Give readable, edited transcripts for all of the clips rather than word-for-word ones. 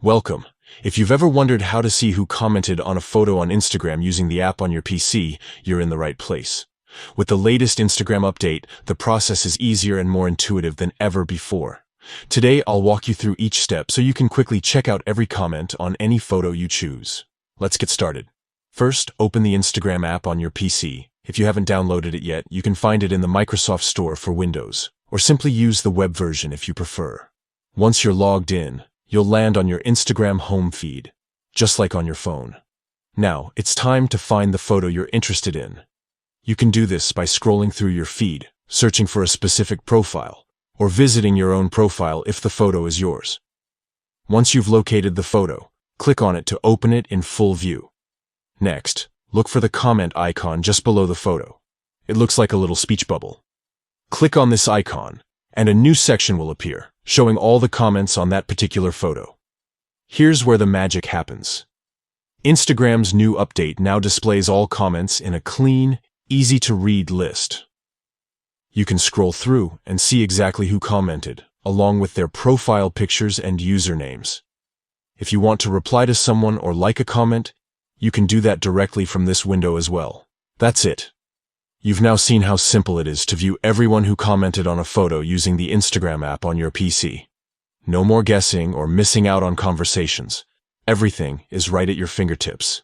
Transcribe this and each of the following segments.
Welcome. If you've ever wondered how to see who commented on a photo on Instagram using the app on your PC, you're in the right place. With the latest Instagram update, the process is easier and more intuitive than ever before. Today, I'll walk you through each step so you can quickly check out every comment on any photo you choose. Let's get started. First, open the Instagram app on your PC. If you haven't downloaded it yet, you can find it in the Microsoft Store for Windows, or simply use the web version if you prefer. Once you're logged in, you'll land on your Instagram home feed, just like on your phone. Now, it's time to find the photo you're interested in. You can do this by scrolling through your feed, searching for a specific profile, or visiting your own profile if the photo is yours. Once you've located the photo, click on it to open it in full view. Next, look for the comment icon just below the photo. It looks like a little speech bubble. Click on this icon, and a new section will appear, showing all the comments on that particular photo. Here's where the magic happens. Instagram's new update now displays all comments in a clean, easy-to-read list. You can scroll through and see exactly who commented, along with their profile pictures and usernames. If you want to reply to someone or like a comment, you can do that directly from this window as well. That's it. You've now seen how simple it is to view everyone who commented on a photo using the Instagram app on your PC. No more guessing or missing out on conversations. Everything is right at your fingertips.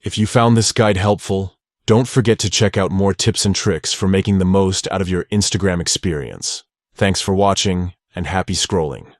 If you found this guide helpful, don't forget to check out more tips and tricks for making the most out of your Instagram experience. Thanks for watching, and happy scrolling.